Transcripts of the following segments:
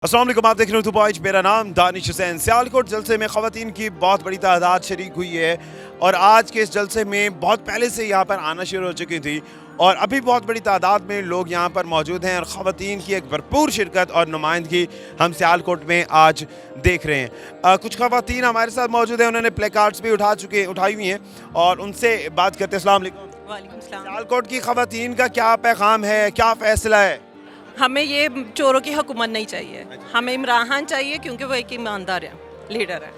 अस्सलाम वालेकुम, आप देख रहे हो टू पॉइंट। मेरा नाम दानिश हुसैन। सियालकोट जलसे में ख़वातीन की बहुत बड़ी तादाद शरीक हुई है और आज के इस जलसे में बहुत पहले से यहाँ पर आना शुरू हो चुकी थी और अभी बहुत बड़ी तादाद में लोग यहाँ पर मौजूद हैं और ख़वातीन की एक भरपूर शिरकत और नुमाइंदगी हम सियालकोट में आज देख रहे हैं। कुछ ख़वातीन हमारे साथ मौजूद हैं, उन्होंने प्ले कार्ड्स भी उठाई हुई हैं और उनसे बात करते हैं। अस्सलाम वालेकुम। वालेकुम सलाम। सियालकोट की ख़वातीन का क्या पैगाम है, क्या फ़ैसला है? हमें ये चोरों की हुकूमत नहीं चाहिए, हमें इमरान खान चाहिए क्योंकि वो एक ईमानदार है, लीडर है।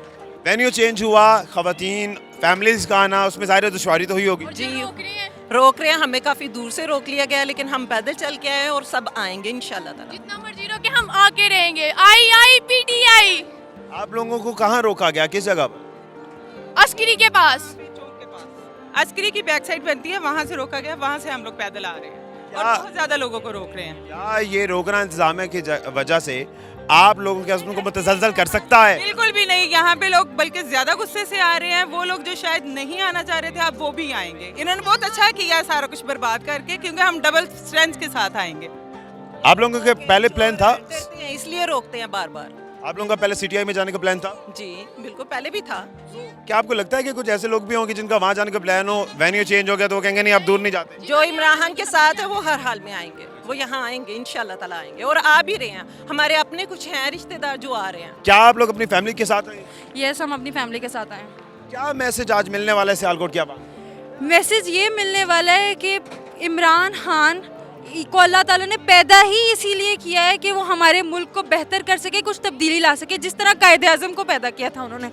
वेन्यू चेंज हुआ, ख़वातीन फैमिलीज़ का आना, उसमें ज़ाहिर दुश्वारी तो हुई होगी। जी रोक रहे हैं, हमें काफ़ी दूर से रोक लिया गया लेकिन हम पैदल चल के आए और सब आएंगे इंशाल्लाह ताला। जितना मर्जी रोके हम आके रहेंगे। IIPTI आप लोगों को कहाँ रोका गया, किस जगह पर? अस्करी के पास। अस्करी की बैक साइड बनती है, वहाँ से रोका गया, वहाँ से हम लोग पैदल आ रहे हैं और बहुत ज्यादा लोगों को रोक रहे हैं। क्या ये रोकना इंतजामिया की वजह से आप लोगों के अज़्म को मुतज़लज़ल कर सकता है? बिल्कुल भी नहीं, यहाँ पे लोग बल्कि ज्यादा गुस्से से आ रहे हैं। वो लोग जो शायद नहीं आना चाह रहे थे अब वो भी आएंगे। इन्होंने बहुत अच्छा किया है सारा कुछ बर्बाद करके, क्योंकि हम डबल स्ट्रेंथ के साथ आएंगे। आप लोगों के पहले प्लान था? करते हैं इसलिए रोकते हैं बार बार। आप लोगों का पहले CTI में जाने का प्लान था? जी बिल्कुल, पहले भी था। क्या आपको लगता है कि कुछ ऐसे लोग भी होंगे जिनका वहाँ जाने का प्लान हो, वेन्यू चेंज हो गया तो वो कहेंगे नहीं आप दूर नहीं जाते? जो इमरान खान के साथ है वो हर हाल में आएंगे, वो यहाँ आएंगे इंशाल्लाह ताला आएंगे और आ भी रहे हैं। हमारे अपने कुछ हैं रिश्तेदार जो आ रहे हैं। क्या आप लोग अपनी फैमिली के साथ आए? यस, हम अपनी फैमिली के साथ आए। क्या मैसेज आज मिलने वाला है सियालकोट? क्या बात? मैसेज ये मिलने वाला है कि इमरान खान को अल्लाह ताला ने पैदा ही इसीलिए किया है कि वो हमारे मुल्क को बेहतर कर सके, कुछ तब्दीली ला सके, जिस तरह कायदे आज़म को पैदा किया था उन्होंने।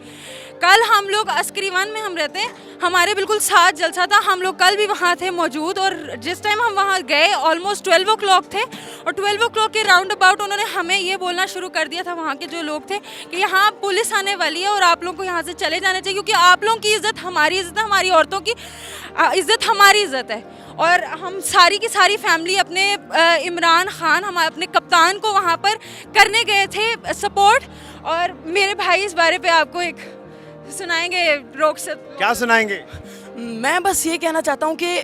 कल हम लोग अस्करी 1 में हम रहते हैं, हमारे बिल्कुल साथ जलसा था, हम लोग कल भी वहाँ थे मौजूद और जिस टाइम हम वहाँ गए ऑलमोस्ट 12 o'clock थे और 12 o'clock के राउंड अबाउट उन्होंने हमें ये बोलना शुरू कर दिया था वहाँ के जो लोग थे कि यहाँ पुलिस आने वाली है और आप लोगों को यहाँ से चले जाना चाहिए क्योंकि आप लोगों की इज़्ज़त हमारी इज़्ज़त है, हमारी औरतों की इज़्ज़त हमारी इज़्ज़त है। और हम सारी की सारी फैमिली अपने इमरान खान, हम अपने कप्तान को वहाँ पर करने गए थे सपोर्ट। और मेरे भाई इस बारे पे आपको एक सुनाएंगे, रोक से क्या सुनाएंगे? मैं बस ये कहना चाहता हूँ कि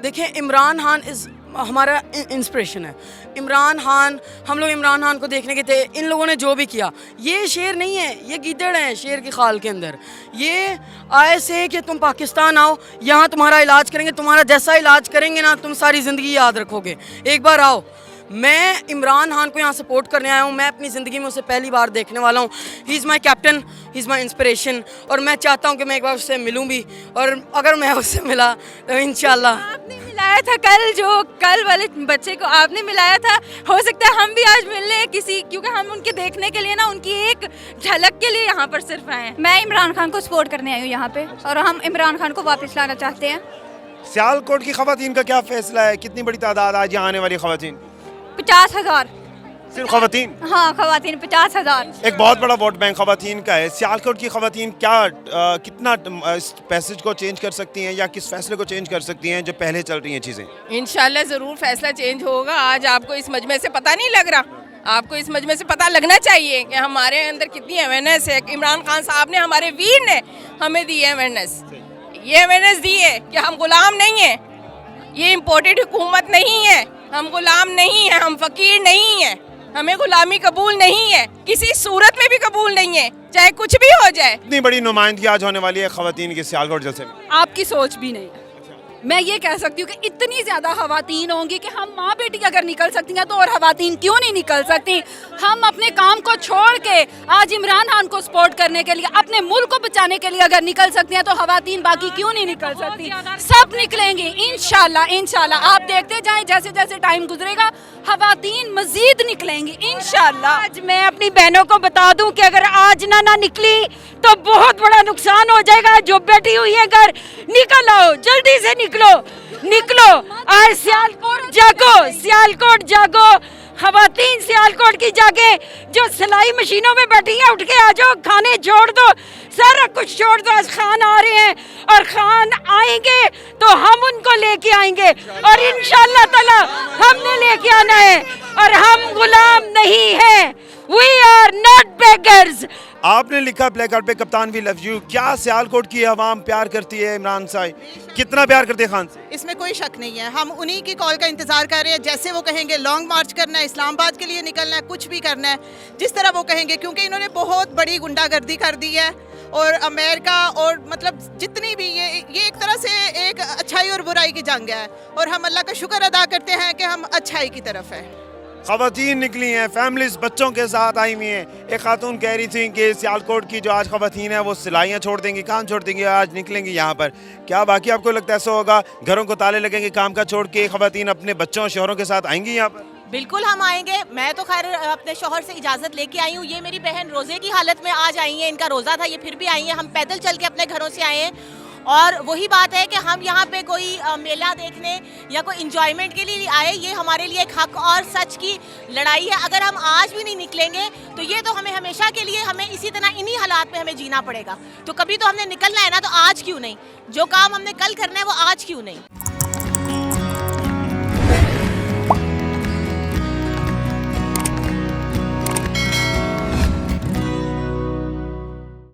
देखें, इमरान खान इज़ हमारा इंस्पिरेशन है। इमरान खान, हम लोग इमरान खान को देखने के थे। इन लोगों ने जो भी किया, ये शेर नहीं है, ये गीदड़ है शेर की खाल के अंदर। ये आए से कि तुम पाकिस्तान आओ, यहाँ तुम्हारा इलाज करेंगे, तुम्हारा जैसा इलाज करेंगे ना तुम सारी ज़िंदगी याद रखोगे। एक बार आओ। मैं इमरान खान को यहाँ सपोर्ट करने आया हूँ। मैं अपनी ज़िंदगी में उसे पहली बार देखने वाला हूँ। He is my captain, he is my inspiration और मैं चाहता हूँ कि मैं एक बार उससे मिलूँ भी और अगर मैं उससे मिला तो इंशाल्लाह। आपने मिलाया था कल वाले बच्चे को आपने मिलाया था, हो सकता है हम भी आज मिल लें किसी, क्योंकि हम उनके देखने के लिए ना, उनकी एक झलक के लिए यहाँ पर सिर्फ आए हैं। मैं इमरान खान को सपोर्ट करने आई हूँ यहाँ पे और हम इमरान खान को वापस लाना चाहते हैं। सियालकोट की ख़वातीन का क्या फैसला है? कितनी बड़ी तादाद आज यहाँ आने वाली ख़वातीन? 50,000। सिर्फ ख़वातीन? हाँ, ख़वातीन 50,000। एक बहुत बड़ा वोट बैंक ख़वातीन का है। सियालकोट की ख़वातीन क्या कितना इस पैसेज को चेंज कर सकती हैं या किस फैसले को चेंज कर सकती हैं जो पहले चल रही हैं चीज़ें? इंशाल्लाह ज़रूर फैसला चेंज होगा। आज आपको इस मजमे से पता नहीं लग रहा, आपको इस मजमे से पता लगना चाहिए कि हमारे अंदर कितनी अवेयरनेस है। इमरान खान साहब ने, हमारे वीर ने हमें दी है अवेयरनेस। ये अवेयरनेस दी है कि हम गुलाम नहीं हैं, ये इम्पोर्टेड हुकूमत नहीं है, हम गुलाम नहीं हैं, हम फ़कीर नहीं हैं, हमें गुलामी कबूल नहीं है, किसी सूरत में भी कबूल नहीं है, चाहे कुछ भी हो जाए। इतनी बड़ी नुमाइंदगी आज होने वाली है ख़वातीन के सियालकोट जलसे में। आपकी सोच भी नहीं है। मैं ये कह सकती हूँ कि इतनी ज़्यादा ख़वातीन होंगी कि हम माँ बेटी अगर निकल सकती हैं तो और ख़वातीन क्यों नहीं निकल सकती। हम अपने काम को छोड़ के आज इमरान खान को सपोर्ट करने के लिए, अपने मुल्क को बचाने के लिए अगर निकल सकती हैं तो ख़वातीन बाकी क्यों नहीं निकल सकती। सब निकलेंगी इंशाल्लाह, इंशाल्लाह। आप देखते जाएं, जैसे जैसे टाइम गुजरेगा ख़वातीन मज़ीद निकलेंगी इंशाल्लाह। आज मैं अपनी बहनों को बता दूं कि अगर आज ना निकली तो बहुत बड़ा नुकसान हो जाएगा। जो बैठी हुई है घर, निकल आओ, जल्दी से निकलो। आज सियालकोट जागो, सियालकोट जागो, ख़वातीन सियालकोट की जागे। जो सिलाई मशीनों में बैठी हैं उठ के आ जाओ, खाने छोड़ दो, सारा कुछ छोड़ दो। आज खान आ रहे हैं और खान आएंगे तो हम उनको लेके आएंगे और इंशाल्लाह ताला हमने लेके आना है और हम गुलाम नहीं हैं। We are not beggars. आपने लिखा प्ले कार्ड पे कप्तान वी लव यू, क्या सियालकोट की आवाम प्यार करती है इमरान साहब, कितना प्यार करते हैं खान से? इसमें कोई शक नहीं है, हम उन्हीं की कॉल का इंतज़ार कर रहे हैं। जैसे वो कहेंगे लॉन्ग मार्च करना है, इस्लामाबाद के लिए निकलना है, कुछ भी करना है, जिस तरह वो कहेंगे, क्योंकि इन्होंने बहुत बड़ी गुंडागर्दी कर दी है। और अमेरिका और मतलब जितनी भी ये एक तरह से एक अच्छाई और बुराई की जंग है, और हम अल्लाह का शुक्र अदा करते हैं कि हम अच्छाई की तरफ है। खवातीन निकली हैं, फैमिलीज बच्चों के साथ आई हुई हैं। एक खातून कह रही थी कि सियालकोट की जो आज खवातीन है वो सिलाइयाँ छोड़ देंगी, काम छोड़ देंगी, आज निकलेंगी यहाँ पर। क्या बाकी आपको लगता है ऐसा होगा? घरों को ताले लगेंगे, काम का छोड़ के खवातीन अपने बच्चों और शोहरों के साथ आएंगी यहाँ पर? बिल्कुल हम आएंगे। मैं तो खैर अपने शौहर से इजाज़त लेके आई हूँ। ये मेरी बहन रोज़े की हालत में आज आई है, इनका रोज़ा था, ये फिर भी आई हैं। हम पैदल चल के अपने घरों से आए हैं, और वही बात है कि हम यहाँ पे कोई मेला देखने या कोई इंजॉयमेंट के लिए आए, ये हमारे लिए एक हक और सच की लड़ाई है। अगर हम आज भी नहीं निकलेंगे तो ये तो हमें हमेशा के लिए हमें इसी तरह इन्हीं हालात में हमें जीना पड़ेगा। तो कभी तो हमने निकलना है ना, तो आज क्यों नहीं? जो काम हमने कल करना है वो आज क्यों नहीं?